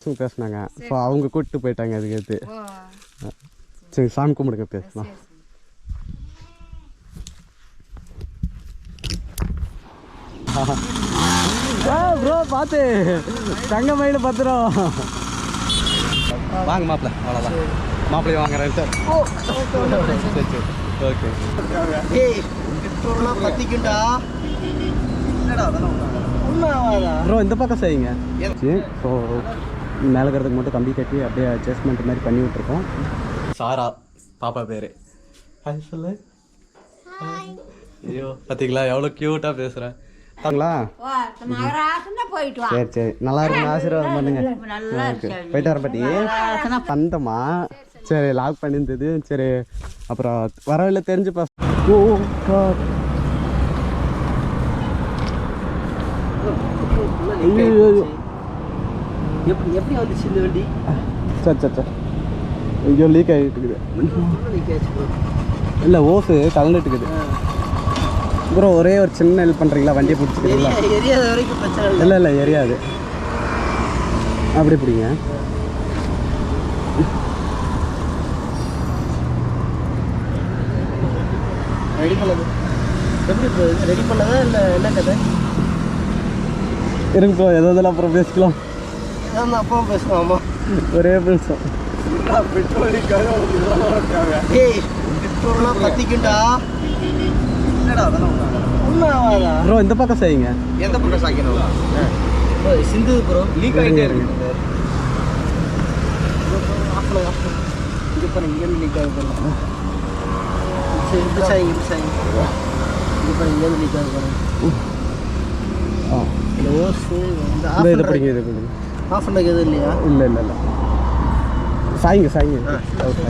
பேசினாங்க. ஸோ அவங்க கூப்பிட்டு போயிட்டாங்க. அதுக்கேற்று சரி சாமி கும்பிடுங்க பேசலாம். ப்ரோ பார்த்து தங்க மயில் பத்திரம் வாங்க மாப்பிள்ள. அவ்வளோதான் மாப்பிள்ளைய வாங்குறேன் சார். சரி சரி ஓகே. ப்ரோ இந்த பக்கம் செய்யுங்க. ஸோ மேலே இருக்கிறதுக்கு மட்டும் கம்பி கட்டி அப்படியே அட்ஜஸ்ட்மெண்ட் மாதிரி பண்ணி விட்ருக்கோம். சாரா பாப்பா பேர். ஹாய் சொல்லு. ஐயோ பார்த்தீங்களா எவ்வளோ க்யூட்டாக பேசுகிறேன். தாங்களா சரி சரி நல்லா இருக்குங்க. ஆசீர்வாதம் பண்ணுங்க. ஓகே போயிட்டு வரேன் பாட்டி. வந்தம்மா சரி லாக் பண்ணியிருந்தது. சரி அப்புறம் வரவில்லை தெரிஞ்சு பாஸ். ஓ எப்படி வந்துச்சு இந்த வண்டி? சரி சரி சரி ஐயோ லீக் ஆகிட்டு இருக்குது. இல்லை ஓஸு கலந்துட்டுக்குது. ப்ரோ ஒரே ஒரு சின்ன ஹெல்ப் பண்ணுறீங்களா? வண்டியை பிடிச்சிக்கிறீங்களா? எரியாத வரைக்கும் பிரச்சனை இல்லை. இல்லை இல்லை எரியாது. அப்படி பிடிங்க. ரெடி பண்ணது எப்படி ரெடி பண்ணதா இல்லை என்ன கதை? இருங்க ப்ரோ எதாவது அப்புறம் பேசிக்கலாம். அப்பா பேசலாமா? ஒரே பேசும். பெட்ரோல்லாம் பற்றிக்கிட்டா ப்ரோ இந்த பக்கம் செய்யுங்க. எந்த பக்கம் சாய்க்கணும்? சிந்து ப்ரோ லீக் ஆகிட்டே இருக்கு. இது பாருங்க இங்கேருந்து லீக் ஆகி போகலாம். சரி இப்படி சாய்ங்க இப்படி சாய்ங்க. இது பாருங்க இங்கேருந்து லீக் ஆகி போகிறேன். ஓஸு இதை பிடிங்க இதை பிடிங்க. ஆஃப் பண்ணுறதுக்கு எதுவும் இல்லையா? இல்லை இல்லை இல்லை சாய்ங்க சாய்ங்க. ஓகே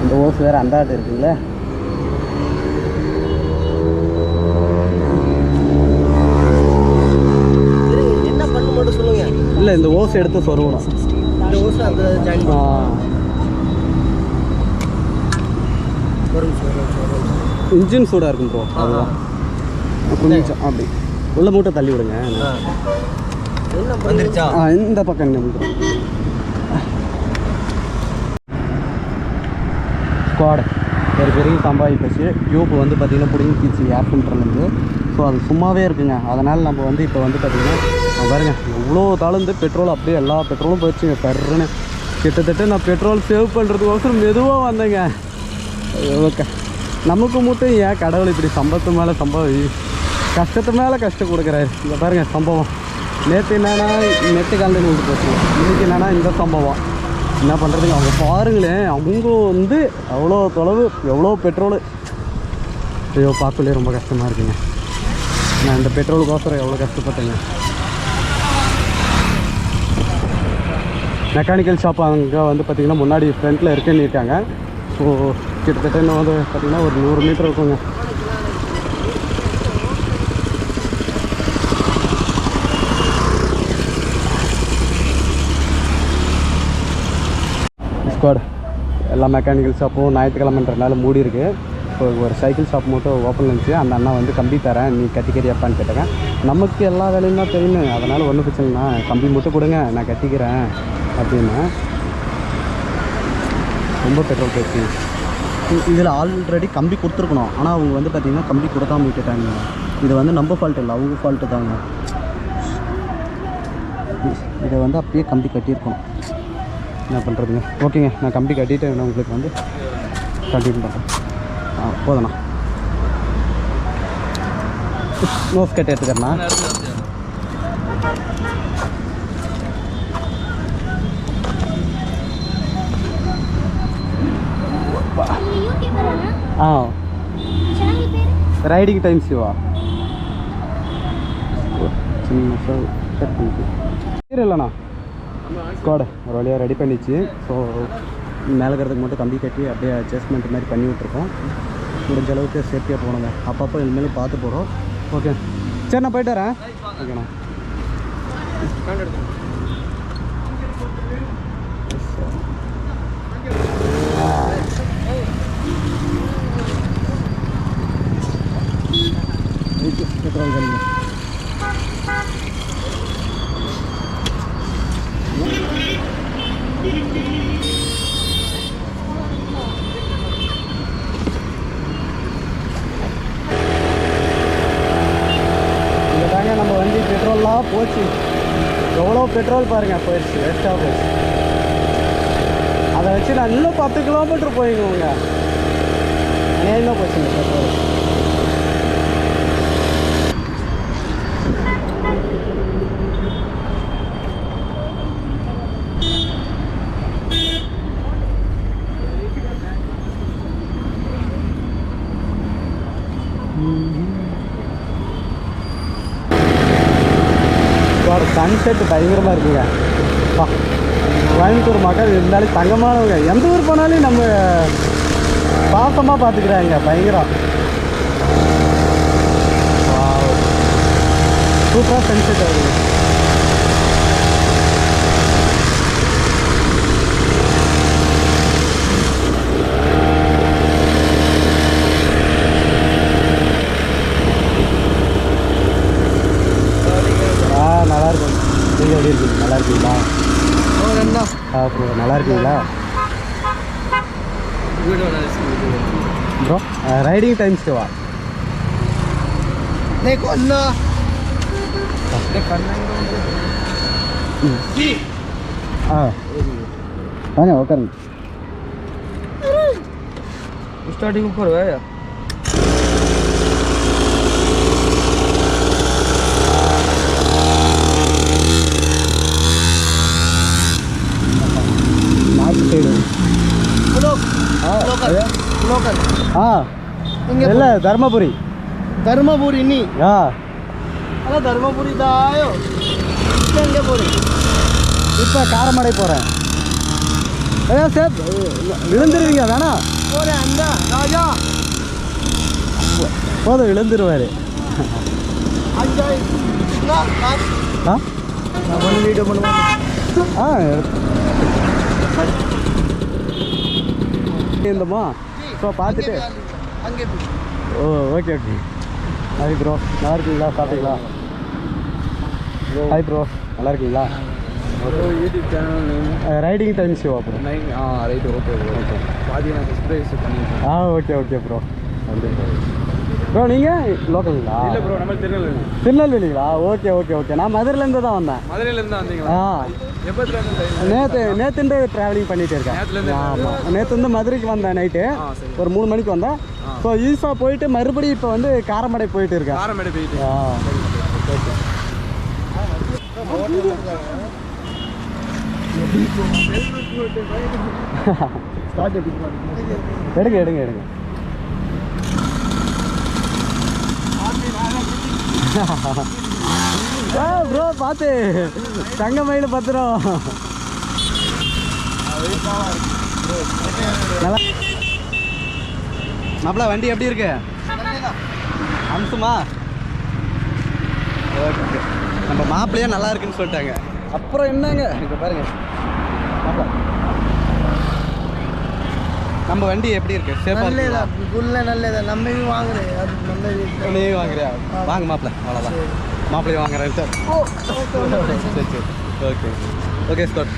இந்த ஓஸ் வேறு அந்த ஆட்டு இருக்குங்களே. என்ன பண்ண மட்டும் சொல்லுங்க. இல்லை இந்த ஓஸ் எடுத்து சொருவணும். இந்த ஓஸ் அந்த ஜாயின் இன்ஜின் சூடாக இருக்கும் ப்ரோ. அதுதான் கொஞ்சம் அப்படி உள்ள மூட்டை தள்ளி விடுங்க. என்ன வந்துருச்சா? இந்த பக்கம் என்ன ஸ்குவாடு ஒரு பெரிய சம்பாதி போச்சு. டியூப் வந்து பார்த்திங்கன்னா பிடிங்கிச்சு ஏர் ஃபில்டர்லேருந்து. ஸோ அது சும்மாவே இருக்குங்க. அதனால் நம்ம வந்து இப்போ வந்து பார்த்திங்கன்னா பாருங்க எவ்வளோ தாழ்ந்து பெட்ரோல் அப்படியே எல்லா பெட்ரோலும் போயிடுச்சுங்க. பெருன்னு கிட்டத்தட்ட நான் பெட்ரோல் சேவ் பண்ணுறதுக்கோசரம் மெதுவாக வந்தேங்க. ஓகே நமக்கு மட்டும் ஏன் கடவுள் இப்படி சம்பத்து மேலே கஷ்டத்து மேலே கஷ்டம் கொடுக்குறாரு. இங்கே பாருங்கள் சம்பவம். நேற்று என்னென்னா நெட்டு காலையில் விட்டு போச்சு. இன்றைக்கி என்னென்னா இந்த சம்பவம். என்ன பண்ணுறதுங்க அவங்க பாருங்களேன். அவங்க வந்து அவ்வளோ தொலைவு எவ்வளோ பெட்ரோலு. ஐயோ பார்க்கலையே ரொம்ப கஷ்டமாக இருக்குங்க. நான் இந்த பெட்ரோலுக்கோசரம் எவ்வளோ கஷ்டப்பட்டேங்க. மெக்கானிக்கல் ஷாப் அங்கே வந்து பார்த்திங்கன்னா முன்னாடி ஃப்ரண்ட்டில் இருக்குன்னுட்டாங்க. ஸோ கிட்டத்தட்ட இன்னும் வந்து பார்த்திங்கன்னா ஒரு 100 மீட்டர் இருக்குங்க. ஸ்குவாட் எல்லா மெக்கானிக்கல் ஷாப்பும் ஞாயிற்றுக்கிழமைன்றனால மூடி இருக்குது. ஸோ ஒரு சைக்கிள் ஷாப் மட்டும் ஓப்பன் இருந்துச்சு. அந்த அண்ணா வந்து கம்பி தரேன் நீ கட்டிக்கிறியாப்பான்னு கேட்டாங்க. நமக்கு எல்லா வேலையும் தான் தெரியுமே. அதனால் ஒன்றும் பிரச்சனை இல்லைண்ணா கம்பி மட்டும் கொடுங்க நான் கட்டிக்கிறேன் அப்படின்னு. ரொம்ப பெட்ரோல் போயிடுச்சு. இதில் ஆல்ரெடி கம்பி கொடுத்துருக்கணும். ஆனால் அவங்க வந்து பார்த்திங்கன்னா கம்பி கொடுக்காம விட்டுட்டாங்க. இது வந்து நம்ம ஃபால்ட் இல்லை அவங்க ஃபால்ட்டு தாங்க. இதை வந்து அப்படியே கம்பி கட்டியிருக்கணும். என்ன பண்ணுறதுங்க. ஓகேங்க நான் கம்பி கட்டிட்டு நான் உங்களுக்கு வந்து கண்டினியூ பண்ணுறேன். போதுண்ணா நோஸ் கட்டி எடுத்துக்கிறேண்ணா. ரைடிங் டைம் சிவா சின்ன கட் பண்ணிட்டு இல்லைண்ணா. ஸ்குவாடு ஒரு வழியாக ரெடி பண்ணிச்சு. ஸோ மேலே இருக்கிறதுக்கு மட்டும் கம்பி கட்டி அப்படியே அட்ஜஸ்ட்மெண்ட் மாதிரி பண்ணி விட்ருக்கோம். முடிஞ்ச அளவுக்கு சேஃப்டியாக போகணுங்க. அப்பப்போ இனிமேலும் பார்த்து போகிறோம். ஓகே சரி நான் போயிட்டு வரேன். ஓகேண்ணா पेट्रोल करेंगे தாங்க நம்ம வண்டி பெட்ரோல்லாம் போச்சு. எவ்வளோ பெட்ரோல் பாருங்கள் போயிடுச்சு, வேஸ்ட்டாக போயிடுச்சு. அதை வச்சு நான் இன்னும் 10 கிலோமீட்டர் போயிடுவோங்க. அநியாயமாக போச்சுங்க பெட்ரோல். சன்செட் பயங்கரமாக இருக்குங்க. கோயம்புத்தூர் மக்கள் இருந்தாலும் தங்கமானவங்க. எந்த ஊர் போனாலும் நம்ம பாசமாக பார்த்துக்கிறாங்க. பயங்கரம் சூப்பராக சன்செட் ஆகுது. நல்லா இருக்கும். நீங்கள் எப்படி இருக்கீங்க? நல்லா இருக்கீங்களா? நல்லா இருக்கீங்களா ப்ரோ? ரைடிங் டைம்ஸ்க்கு வா. வாங்க உட்காருங்க. स्टार्टिंग ऊपर है यार நார்த் சைடு. இல்லை தர்மபுரி. தர்மபுரி நீ அதான் தர்மபுரி தாயோ எங்கே போகிறேன்? இப்போ காரமடை போகிறேன். ஏன் சார் விழுந்துருவீங்க வேணாம் போகிறேன் அந்த ராஜா போதும் விழுந்துருவார். வீடியோ பண்ணுவோம். இருந்தோமா ஸோ பார்த்துட்டு அங்கே oh okay okay. Hi bro, நல்லா இருக்கீங்களா? சாப்பிட்டீங்களா? ஹாய் ப்ரோ, நல்லா இருக்கீங்களா? YouTube channel riding time show bro. Right okay okay பாதி நான் சப்ஸ்கிரைப் பண்ணிட்டேன். Okay okay bro. நன்றி ப்ரோ. நீங்கள் லோக்கலுங்களா? இல்லை ப்ரோ, நம்ம திருநெல்வேலி. திருநெல்வேலிங்களா? Okay okay okay. நான் மதுரையிலேருந்து தான் வந்தேன். மதுரையிலேருந்து தான் வந்தீங்களா? நேற்றுண்டு ட்ராவலிங் பண்ணிகிட்டு இருக்கேன். ஆமாம், நேற்று வந்து மதுரைக்கு வந்தேன் நைட்டு ஒரு 3 மணிக்கு வந்தேன். ஸோ ஈஸா போயிட்டு மறுபடியும் இப்போ வந்து காரமடை போயிட்டு இருக்கேன். காரமடை போயிட்டு எடுங்க எடுங்க எடுங்க. ப்ரோ பார்த்து தங்கமயில் பத்திரம். நல்லா மாப்பிள வண்டி எப்படி இருக்கு? அம்சமா? ஓகே. நம்ம மாப்பிள்ளையே நல்லா இருக்குன்னு சொல்லிட்டாங்க. அப்புறம் என்னங்க இப்போ பாருங்க மாப்பிள நம்ம வண்டி எப்படி இருக்கு? சேஃபாக இருக்குதா? நல்லதா நம்மையும் வாங்குறேன். அது நல்லது. நீயும் வாங்குறியா? வாங்க மாப்பிள, அவ்வளோதான். மாப்பிள்ளையும் வாங்குறேன் சார். சரி சரி ஓகே ஓகே ஸ்காட்.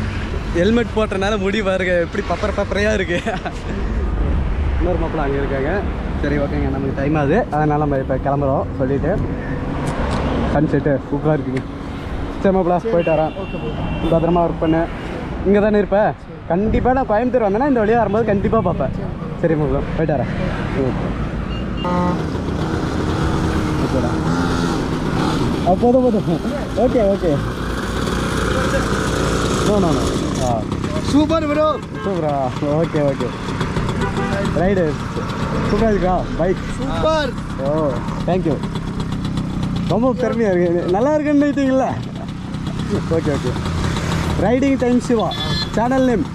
ஹெல்மெட் போட்டனால முடி பாருங்க எப்படி பப்பரையாக இருக்கு. இன்னொரு மாப்பிள அங்கே இருக்காங்க. சரி ஓகேங்க, நமக்கு டைம் ஆகுது, அதனால் நம்ம இப்போ கிளம்புறோம் சொல்லிவிட்டு. சன்செட்டு சூப்பராக இருக்குங்க. சரி மாப்பிள போயிட்டு வரேன். பத்திரமா ஒர்க் பண்ணு. இங்கே தானே இருப்பேன்? கண்டிப்பாக நான் கோயம்புத்தூர் வந்தேன்னா இந்த வழியாக வரும்போது கண்டிப்பாக பார்ப்பேன். சரி மாப்பிள போயிட்டு வரேன். ஓகேடா, போதும் போதும். Okay okay. No no no. Super bro. சூப்பரா? Okay okay. ரைடு சூப்பராக இருக்கா பைக்? சூப்பர். ஓ தேங்க்யூ. ரொம்ப பெருமையாக இருக்குது. நல்லா இருக்குன்னு okay okay. Riding time Siva channel name.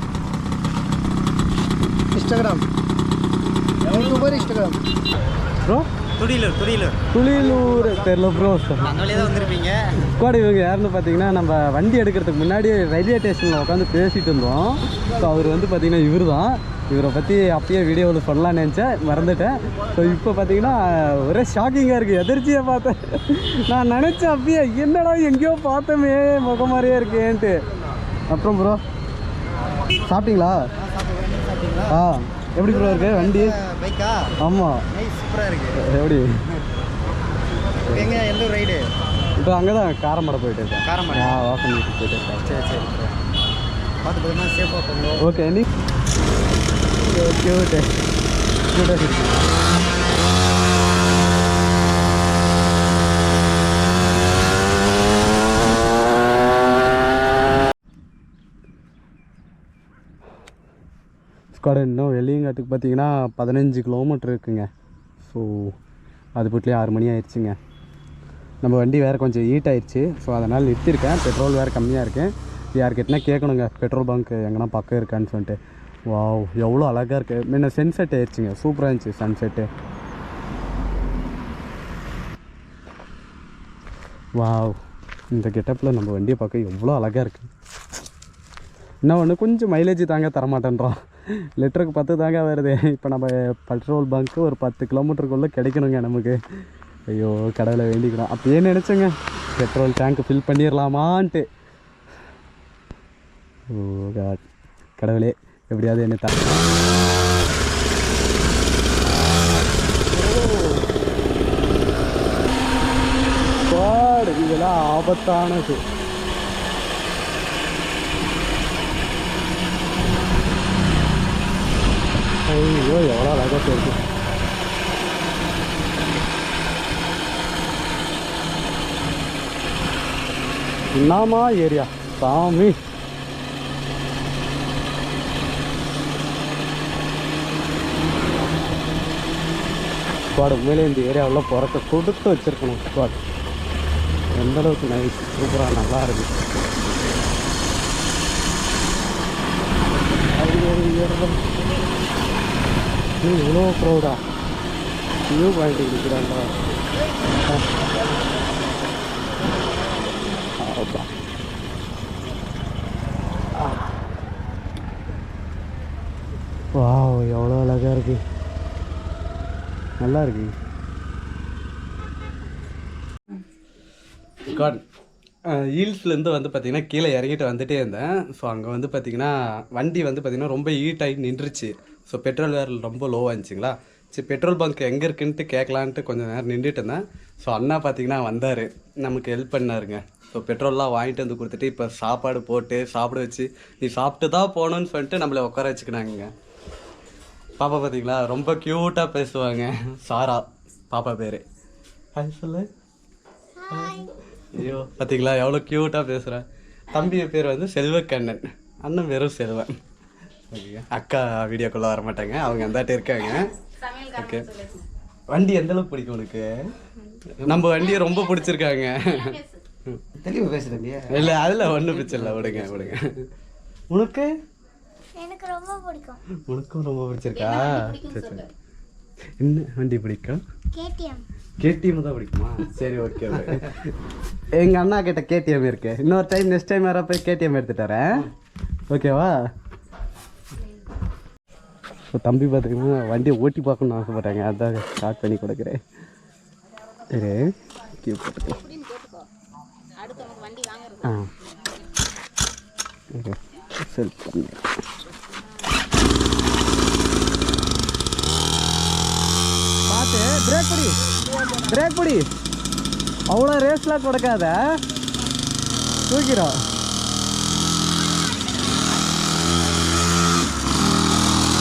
Instagram YouTuber Instagram bro Thuliyalur தெரியல ப்ரோ. அந்த வழியாக தான் வந்திருப்பீங்க. ஸ்குவாட் இவங்க யாருன்னு பார்த்தீங்கன்னா நம்ம வண்டி எடுக்கிறதுக்கு முன்னாடி ரயில்வே ஸ்டேஷனில் உட்காந்து பேசிகிட்டு இருந்தோம். ஸோ அவர் வந்து பார்த்தீங்கன்னா இவர் தான். இவரை பற்றி அப்பயே வீடியோவில் சொல்லலான்னு நினச்சேன், மறந்துட்டேன். ஸோ இப்போ பார்த்தீங்கன்னா ஒரே ஷாக்கிங்காக இருக்குது. எதிர்ச்சியாக பார்த்தேன். நான் நினச்சேன் அப்பயே என்னடா எங்கேயோ பார்த்தோமே முகம் மாதிரியே இருக்கேன்ட்டு. அப்புறம் ப்ரோ சாப்பிட்டீங்களா? ஆ எப்படி ப்ரோ இருக்கு வண்டி? பைக்கா? ஆமாம். சூப்பராக இருக்குது. எப்படி எங்கே எந்த ஒரு ரைடு? இப்போ அங்கே தான் காரமடை போயிட்டு இருக்கேன். காரமடை? வாசன் வீட்டுக்கு போயிட்டு இருக்கேன். சரி பார்த்து பார்த்தோம்னா சேஃபாக பண்ணுவோம். ஓகே நீ கியூட்டு கியூட்டாக இருக்கு. ஸ்குவாட் இன்னும் வெளியங்காட்டுக்கு பார்த்தீங்கன்னா 15 கிலோமீட்டர் இருக்குங்க. ஸோ அது போட்லேயே 6 மணி ஆயிடுச்சுங்க. நம்ம வண்டி வேறு கொஞ்சம் ஹீட் ஆயிடுச்சு. ஸோ அதனால் நிறுத்திருக்கேன். பெட்ரோல் வேறு கம்மியாக இருக்குது. யாருக்கிட்டனா கேட்கணுங்க பெட்ரோல் பங்க் எங்கன்னா பக்கம் இருக்கான்னு சொல்லிட்டு. வாவ் எவ்வளோ அழகாக இருக்குது. முன்ன சன்செட் ஆயிடுச்சுங்க. சூப்பராக இருந்துச்சு சன்செட்டு. வாவ் இந்த கெட்டப்பில் நம்ம வண்டியை பார்க்க எவ்வளோ அழகாக இருக்குது. என்ன ஒன்று கொஞ்சம் மைலேஜ் தாங்க தரமாட்டேன்றோம். லிட்டருக்கு 10 தாங்க வருது. இப்போ நம்ம பெட்ரோல் பங்க்கு ஒரு 10 கிலோமீட்டருக்குள்ளே கிடைக்கணுங்க நமக்கு. ஐயோ கடவுளை வேண்டிக்கணும். அப்பயே நினச்சேங்க பெட்ரோல் டேங்க்கு ஃபில் பண்ணிடலாமான்ட்டு. ஓ காட் கடவுளே எப்படியாவது என்ன இதெல்லாம் ஆபத்தானது. ஐயோ எவ்வளோ அழகாக இருக்கு. என்னமா ஏரியா சாமி. ஸ்குவாட் உண்மையிலே இந்த ஏரியாவில் பிறக்க கொடுத்து வச்சுருக்கணும். ஸ்குவாட் எந்தளவுக்கு நைஸ் சூப்பராக நல்லா இருக்கு. இவ்வளோ க்ரௌடா நியூ பாயிண்ட் இருக்கிறாண்டா. வாவ் எவ்வளோ அழகாக இருக்கு. நல்லா இருக்கு. காட் ஹீல்ஸ்லேருந்து வந்து பார்த்திங்கன்னா கீழே இறங்கிட்டு வந்துகிட்டே இருந்தேன். ஸோ அங்கே வந்து பார்த்திங்கன்னா வண்டி வந்து பார்த்திங்கன்னா ரொம்ப ஹீட் ஆகி நின்றுச்சு. ஸோ பெட்ரோல் வேறு ரொம்ப லோவாக இருந்துச்சுங்களா. சரி பெட்ரோல் பங்க் எங்கே இருக்குன்ட்டு கேட்கலான்ட்டு கொஞ்சம் நேரம் நின்றுட்டு இருந்தேன். ஸோ அண்ணா பார்த்திங்கன்னா வந்தார், நமக்கு ஹெல்ப் பண்ணாருங்க. ஸோ பெட்ரோல்லாம் வாங்கிட்டு வந்து கொடுத்துட்டு இப்போ சாப்பாடு போட்டு சாப்பிட வச்சு நீ சாப்பிட்டு தான் போகணுன்னு சொல்லிட்டு நம்மளை உட்கார வச்சுக்கினாங்க. பாப்பா பார்த்தீங்களா ரொம்ப க்யூட்டாக பேசுவாங்க. சாரா பாப்பா பேர். ஹாய் சொல்லு. ஐயோ பார்த்தீங்களா எவ்வளோ க்யூட்டாக பேசுகிறேன். தம்பி பேர் வந்து செல்வக்கண்ணன், அண்ணன் பேரும் செல்வன். ஓகே அக்கா வீடியோக்குள்ளே வர மாட்டாங்க, அவங்க அந்தாட்ட இருக்காங்க. ஓகே வண்டி எந்தளவுக்கு பிடிக்கும் உனக்கு? நம்ம வண்டியை ரொம்ப பிடிச்சிருக்காங்க. தெளிவாக பேசுகிறேன். இல்லை அதில் ஒன்றும் பிரச்சனை இல்லை, விடுங்க விடுங்க. உனக்கு? எனக்கு ரொம்ப பிடிக்கும். உனக்கும் ரொம்ப பிடிச்சிருக்கா? சரி சரி. என்ன வண்டி பிடிக்கும்? கேடிஎம். கேடிஎம் தான் பிடிக்குமா? சரி ஓகே. எங்கள் அண்ணா கிட்ட கேடிஎம் இருக்கு. இன்னொரு டைம் நெக்ஸ்ட் டைம் வர போய் கேடிஎம் எடுத்துட்டு வரேன். ஓகேவா? இப்போ தம்பி பார்த்துக்கினா வண்டியை ஓட்டி பார்க்கணுன்னு ஆசைப்பட்டாங்க, அதான் ஸ்டார்ட் பண்ணி கொடுக்குறேன். சரி கியூ போட்டுக்கலாம். ஆ ஓகே செல்ஃப் பண்ணி பார்த்து பிரேக் படி, பிரேக் படி. அவ்வளோ ரேஸ்லாம் கொடுக்காத, தூக்கிறோம்.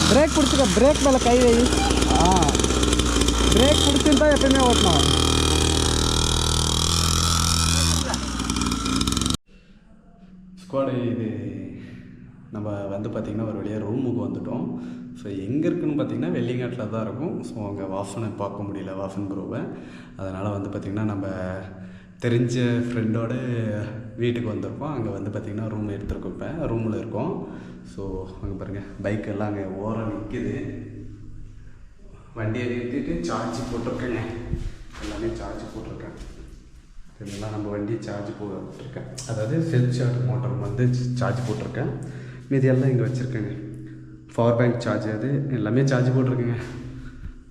பிரேக் பிடிச்சிக்க, பிரேக் மேலே கை வை. ஆ பிரேக் பிடிச்சிருந்தா எப்பயுமே ஓட்டணும். ஸ்குவாடு இது நம்ம வந்து பார்த்திங்கன்னா ஒரு வழியாக ரூமுக்கு வந்துவிட்டோம். ஸோ எங்கே இருக்குதுன்னு பார்த்திங்கன்னா வெள்ளிங்காட்டில் தான் இருக்கும். ஸோ அங்கே வாசனை பார்க்க முடியல, வாசன் ப்ரோவை. அதனால் வந்து பார்த்திங்கன்னா நம்ம தெரிஞ்ச ஃப்ரெண்டோட வீட்டுக்கு வந்திருக்கோம். அங்கே வந்து பார்த்திங்கன்னா ரூம் எடுத்துருக்கோம். இப்போ ரூமில் இருக்கோம். ஸோ அங்கே பாருங்கள் பைக்கெல்லாம் அங்கே ஓரம் நிற்கிது. வண்டியை நிறுத்திட்டு சார்ஜ் போட்டிருக்கேங்க. எல்லாமே சார்ஜ் போட்டிருக்கேன். இதெல்லாம் நம்ம வண்டி சார்ஜ் போட்டிருக்கேன், அதாவது செல்ஃப் சார்ஜ் மோட்டர் வந்து சார்ஜ் போட்டிருக்கேன். மீதி எல்லாம் இங்கே வச்சுருக்கேங்க. பவர் பேங்க் சார்ஜ் அது எல்லாமே சார்ஜ் போட்டிருக்கேங்க.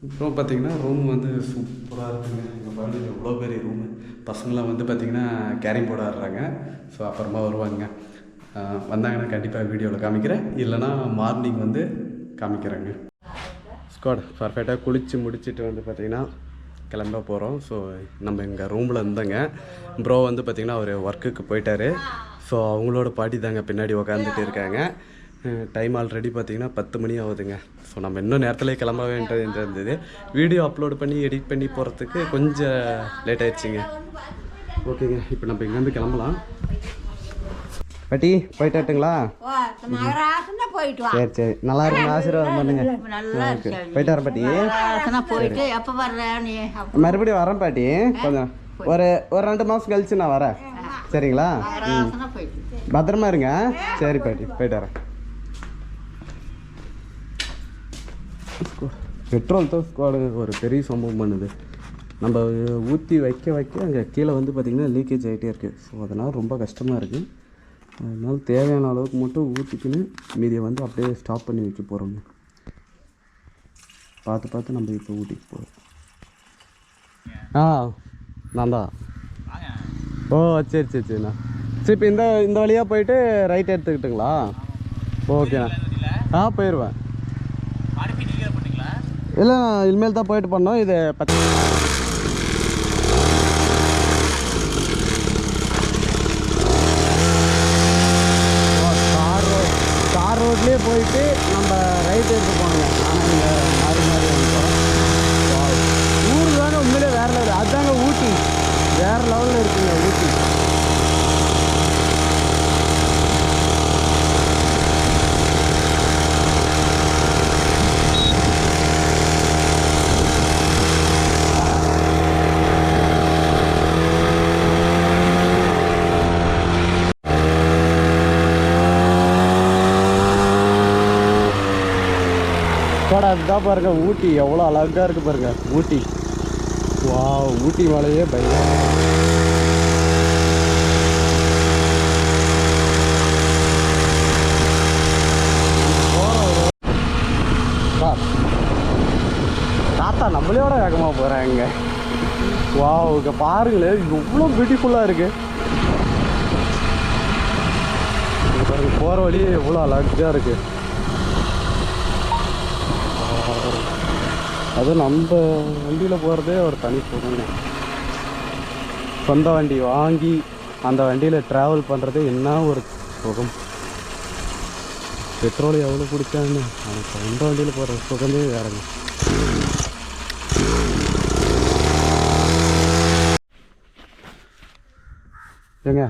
அப்புறம் பார்த்திங்கன்னா ரூம் வந்து சூப்பராக இருக்குங்க. இங்கே பாருங்கள் எவ்வளோ பெரிய ரூமு. பசங்களாம் வந்து பார்த்திங்கன்னா கேரிங் போர்டு ஆடுறாங்க. ஸோ அப்புறமா வருவாங்க. வந்தாங்கன்னா கண்டிப்பாக வீடியோவில் காமிக்கிறேன், இல்லைனா மார்னிங் வந்து காமிக்கிறேங்க. ஸ்குவாட் பர்ஃபெக்டாக குளித்து முடிச்சுட்டு வந்து பார்த்திங்கன்னா கிளம்ப போகிறோம். ஸோ நம்ம இங்கே ரூமில் இருந்தோங்க. ப்ரோ வந்து பார்த்திங்கன்னா அவர் ஒர்க்குக்கு போயிட்டார். ஸோ அவங்களோட பாட்டி தாங்க பின்னாடி உக்காந்துட்டு இருக்காங்க. டைம் ஆல்ரெடி பார்த்திங்கன்னா 10 மணி ஆகுதுங்க. ஸோ நம்ம இன்னும் நேரத்தில் கிளம்ப வேண்டியது இருந்தது. வீடியோ அப்லோட் பண்ணி எடிட் பண்ணி போகிறதுக்கு கொஞ்சம் லேட் ஆகிடுச்சிங்க. ஓகேங்க, இப்போ நம்ம இங்கேருந்து கிளம்பலாம். பாட்டி போயிட்டாட்டுங்களா? சரி சரி, நல்லா இருக்குங்க, ஆசீர்வாதம் பண்ணுங்க. போயிட்டு வரேன் பாட்டி. மறுபடியும் வரேன் பாட்டி. கொஞ்சம் ஒரு 2 மாதம் கழிச்சு நான் வரேன், சரிங்களா? பத்திரமா இருங்க. சரி பாட்டி, போயிட்டு வரேன். பெட்ரோல் தான் ஸ்குவாடு ஒரு பெரிய சம்பவம் பண்ணுது. நம்ம ஊற்றி வைக்க அங்கே கீழே வந்து பார்த்திங்கன்னா லீக்கேஜ் ஆகிட்டே இருக்குது. ஸோ அதனால் ரொம்ப கஷ்டமாக இருக்குது. அதனால் தேவையான அளவுக்கு மட்டும் ஊற்றிக்கின்னு மீதியை வந்து அப்படியே ஸ்டாப் பண்ணி வைக்க போகிறோங்க. பார்த்து நம்ம இப்போ ஊட்டிக்கு போகிறோம். நான் தான். ஓ சரி சரி சரிண்ணா. சரி, இப்போ இந்த வழியாக போயிட்டு ரைட் எடுத்துக்கிட்டுங்களா? ஓகேண்ணா. போயிடுவேன். இல்லை, நான் இனிமேல் தான் போயிட்டு பண்ணோம். இது தார் ரோட்லேயே போயிட்டு நம்ம ரைட் எடுத்து போகணுங்க. ஆனால் இங்கே மாறி வந்துட்டோம். ஊர் தாங்க உண்மையிலே வேறு லெவல். அதுதாங்க ஊட்டி, வேறு லெவலில் இருக்குங்க ஊட்டி. அதுதான் பாருங்க ஊட்டி எவ்வளோ அழகாக இருக்குது பாருங்க ஊட்டி. வா, ஊட்டி மலையே பயங்கர. தாத்தா நம்மளோட வேகமாக போகிறாங்க. வா, இங்கே பாருங்களேன் எவ்வளோ பியூட்டிஃபுல்லாக இருக்குது. பாருங்க போகிற வழியே எவ்வளோ அழகாக இருக்குது. அதுவும் நம்ம வண்டியில் போகிறதே ஒரு தனி சுகங்க. சொந்த வண்டி வாங்கி அந்த வண்டியில் ட்ராவல் பண்ணுறது என்ன ஒரு சுகம். பெட்ரோல் எவ்வளோ பிடிச்சான்னு அந்த சொந்த வண்டியில் போகிற சுகமே வேறங்க. ஏங்க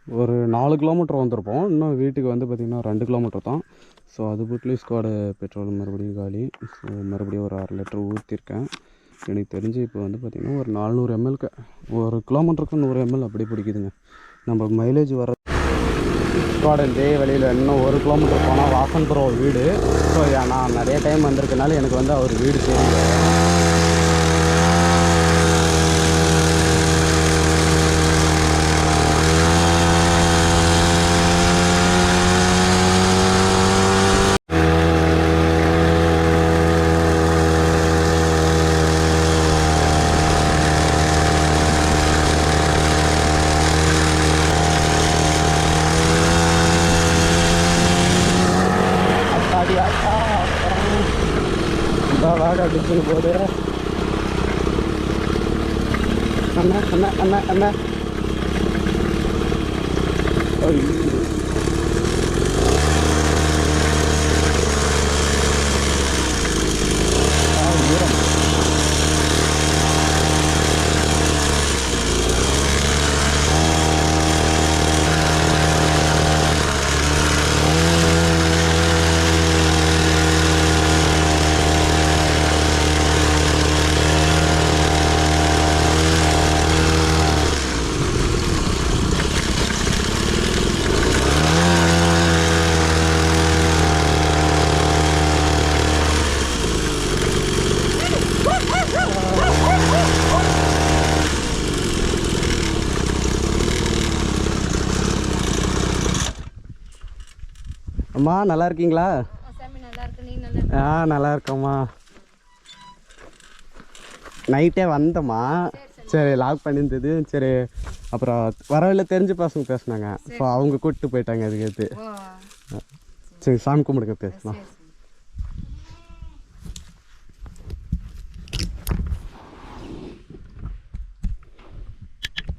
ஒரு 4 கிலோமீட்டர் வந்திருப்போம். இன்னும் வீட்டுக்கு வந்து பார்த்திங்கன்னா 2 கிலோமீட்டர் தான். ஸோ அது போட்லேயும் ஸ்குவாடு பெட்ரோல் மறுபடியும் காலி. ஸோ மறுபடியும் ஒரு 1/2 லிட்டர் ஊற்றிருக்கேன். எனக்கு தெரிஞ்சு இப்போ வந்து பார்த்திங்கன்னா ஒரு 400 ml ஒரு கிலோமீட்டருக்கு 100 ml அப்படி பிடிக்குதுங்க. நம்ம மைலேஜ் வர ஸ்குவாடு இதே வழியில் இன்னும் 1 கிலோமீட்டர் போனால் வாசன் ப்ரோ வீடு. ஸோ நான் நிறைய டைம் வந்திருக்கனால எனக்கு வந்து அவர் வீடு தெரியும். அடிச்சுன்னு போது அண்ணா அண்ணா அண்ணா அண்ணா அம்மா நல்லா இருக்கீங்களா? சாமி நல்லா இருக்கு. நீ நல்லா நல்லா இருக்கம்மா. நைட்டே வந்தம்மா. சரி லாக் பண்ணியிருந்தது. சரி அப்புறம் வரவில்லை தெரிஞ்ச பசங்க பேசுனாங்க. ஸோ அவங்க கூப்பிட்டு போயிட்டாங்க அதுக்கு. சரி சாமி கும்பிடுங்க பேசலாம்.